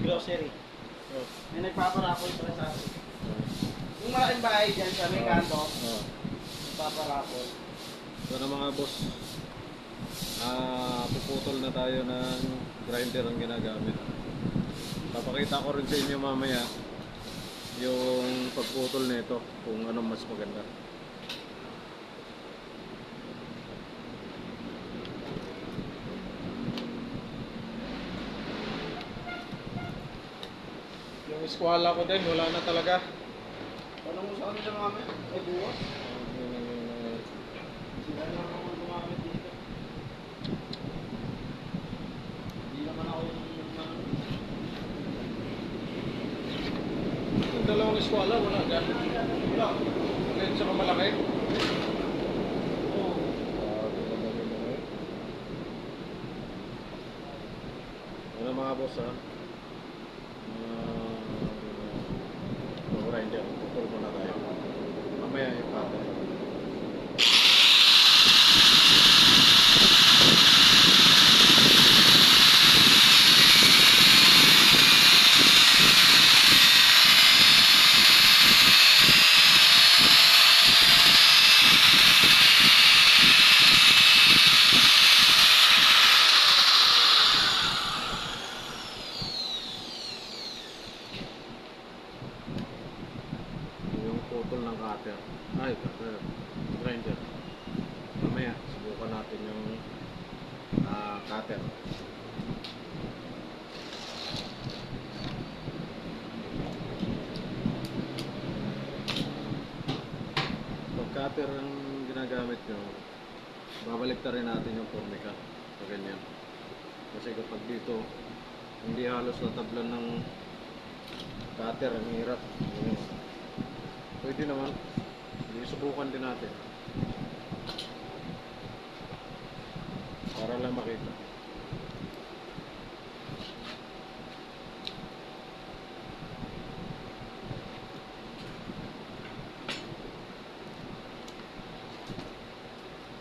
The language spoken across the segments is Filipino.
grocery. Oh. May nagpaparapol para sa akin. Yung malaking bahay dyan sa may kanto, Oh. nagpaparapol. So na mga boss, puputol na tayo ng grinder ang ginagamit. Papakita ko rin sa inyo mamaya yung pagputol nito kung anong mas maganda. Yung eskwala ko din, wala na talaga. Tanong mo sa kanila mamaya, ay buwas. Sila lang naman gumamit dito. Hindi naman ako yung Yung dalawang eskwala, wala dyan. wala. Ngayon sa malaki. Oo. Ano mga boss ha? Grinder, putol muna tayo. Mamaya yung pattern. Yung putol ng cutter. Ay, cutter. Grinder. Mamaya, subukan natin yung cutter. Pag cutter ang ginagamit nyo, babalik na rin natin yung formica. So, ganyan. Kasi kapag dito, hindi halos natablan ng cutter, ang hirap. Ganyan. Pwede naman. Hindi, subukan din natin. Para lang makita.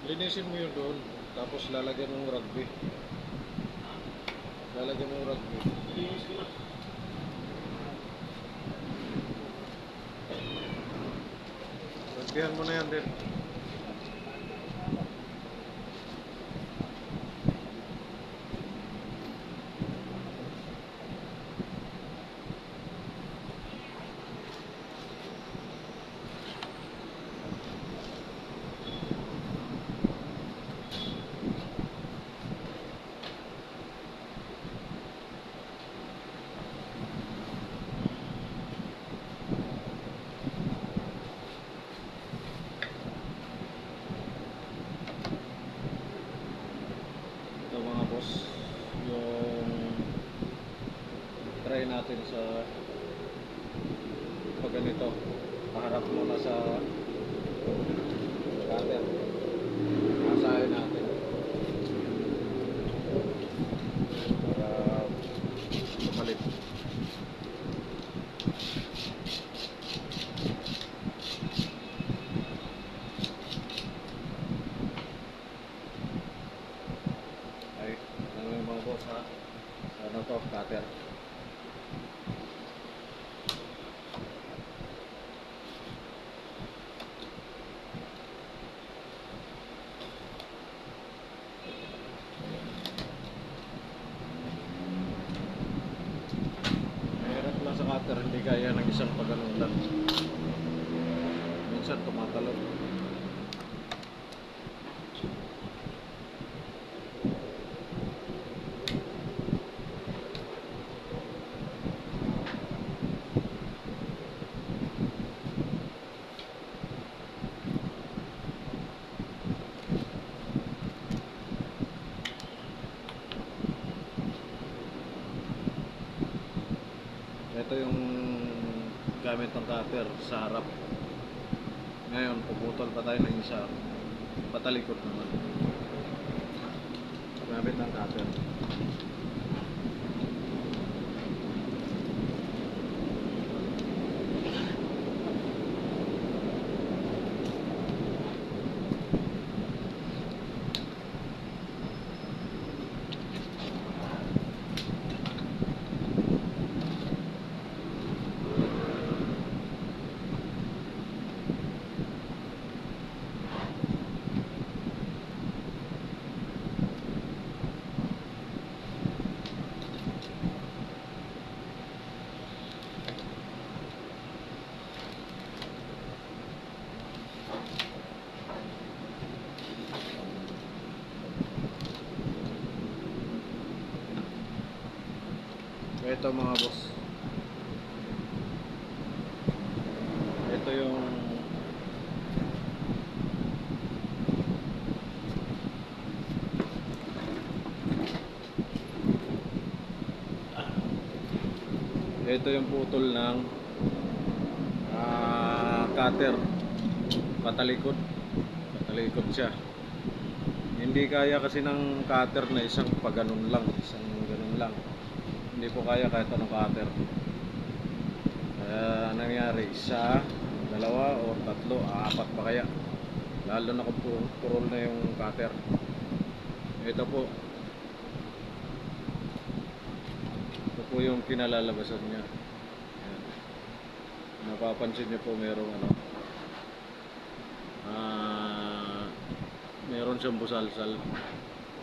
Linisin mo yun doon. Tapos lalagyan ng rugby. Lalagyan mo yung rugby. Linis ko na. Rugbyhan mo na yan din. Ito mga boss, yung try natin sa pag ganito, paharap muna sa cutter. Asahin natin para tumalit. Ay, ano yung mga boss ha? Ano to, cutter. Mahirap lang sa cutter, hindi kaya ng isang paganutan. Minsan tumatalon. Ito yung gamit ng cutter sa harap. Ngayon, puputol pa tayo ng isa. Patalikod naman. Gamit ng cutter. Ito mga boss. Ito yung putol ng cutter. Patalikod. Patalikod siya. Hindi kaya kasi ng cutter na isang paganon lang, isang ganun lang. Hindi po kaya kahit anong cutter. Kaya nangyari, isa, dalawa o tatlo, apat pa kaya. Lalo na kung purol na yung cutter. Ito po. Ito po yung kinalalabasan niya. Ayan. Napapansin niyo po merong meron siyang busalsal.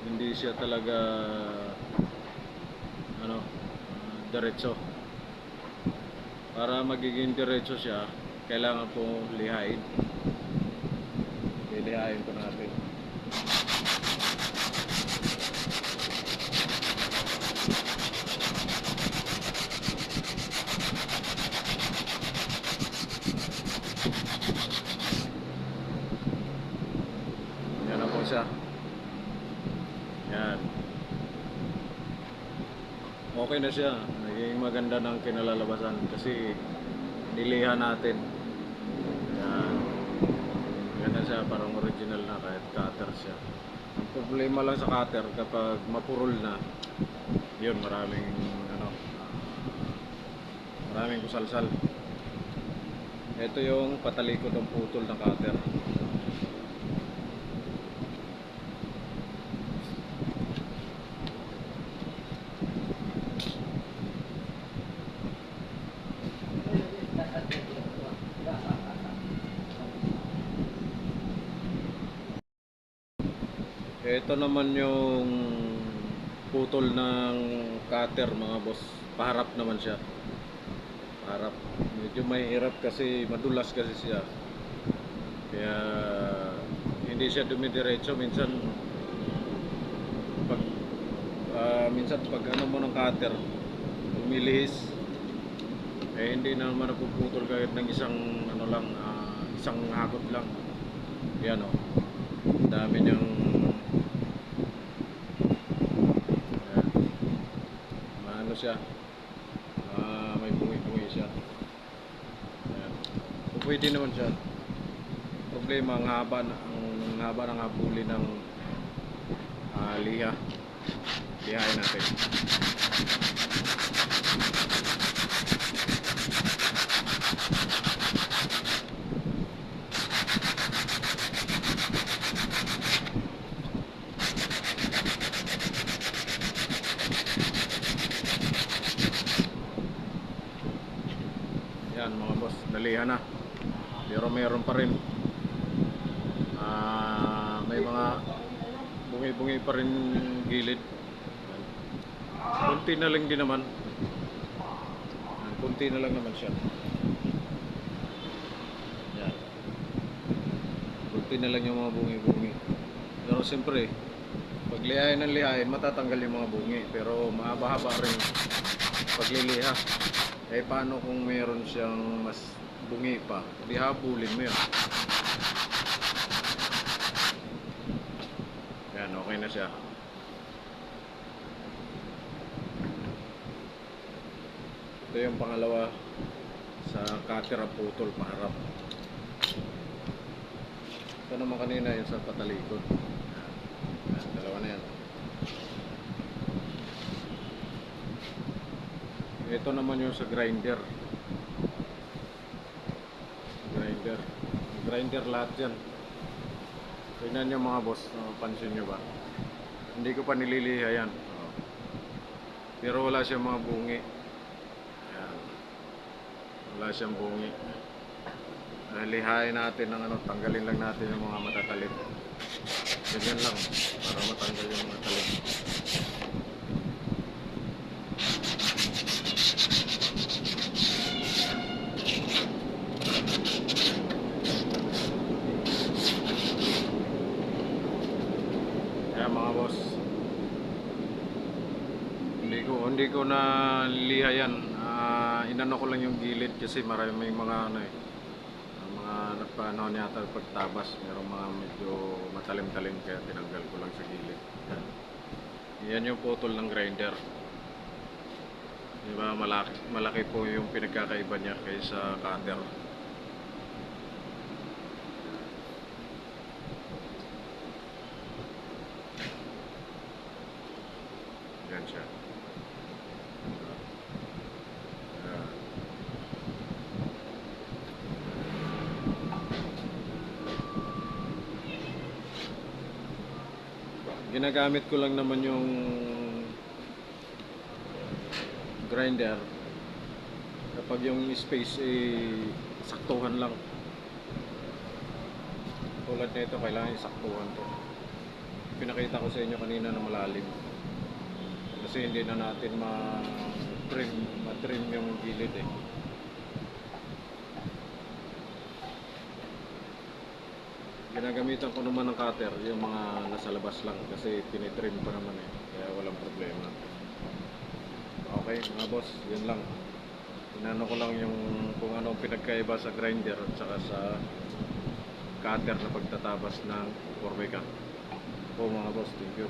Hindi siya talaga diretso. Para magiging diretso siya, kailangan po lihain. Lilihain po natin. Yan na po siya. Yan. Okay na siya. Naging maganda ng kinalalabasan kasi niliha natin. Yan. Ganda siya, parang original na kahit cutter siya. Ang problema lang sa cutter kapag mapurol na, yun maraming kusalsal. Ito yung patalikod ng putol ng cutter. Ito naman yung putol ng cutter mga boss. Paharap naman siya. Paharap. Medyo mahirap kasi madulas kasi siya. Kaya hindi siya dumidiretso. Minsan pag ano mo ng cutter, lumilihis. Eh hindi naman napuputol kahit ng isang isang hakot lang. Yan o. Dami niyang siya. May bungi-bungi siya. Ayan. Pwede naman siya. Problema ang haba ng habuli ng liha. Lihain natin. Yan mga boss, nalihan na. Pero mayroon pa rin. May mga bungi-bungi pa rin gilid. Kunti na lang din naman. Kunti na lang naman siya. Yan. Kunti na lang yung mga bungi-bungi. Pero siyempre, pag lihain ng lihain, matatanggal yung mga bungi. Pero mahaba-haba rin pagliliha. Eh paano kung meron siyang mas bungi pa? Di habulin mo yan. Yan, okay na siya. Ito yung pangalawa sa cutter ang putol paharap. Ito naman kanina yung sa patalikod. Yan, dalawa na yan. Ito naman yung sa grinder. Grinder lahat yan. Tingnan nyo mga boss, pansin nyo ba? Hindi ko pa nililiha yan. Pero wala siyang mga bungi. Ayan. Wala siyang bungi. Lihain natin ng tanggalin lang natin yung mga matatalim. Ganyan lang para matanggal yung mga talim. Kaya mga boss, hindi ko ko na liha yan. Inano ko lang yung gilid kasi maraming mga ano eh. Mga nagpaano yata pagtabas. Merong mga medyo matalim-talim kaya tinanggal ko lang sa gilid. Yan. Yan yung putol ng grinder. Diba malaki po yung pinagkakaiba niya kaysa cutter. Yan siya. Yan. Ginagamit ko lang naman yung grinder kapag yung space saktuhan lang. Tulad nito kailangan isaktuhan to. Pinakita ko sa inyo kanina na malalim kasi hindi na natin ma-trim yung gilid eh. Ginagamitan ko naman ng cutter yung mga nasa labas lang kasi tinitrim pa naman eh, kaya walang problema. Okay mga boss, yun lang. Inano ko lang yung kung ano pinagkaiba sa grinder at saka sa cutter na pagtatabas ng formica. Po mga boss, thank you.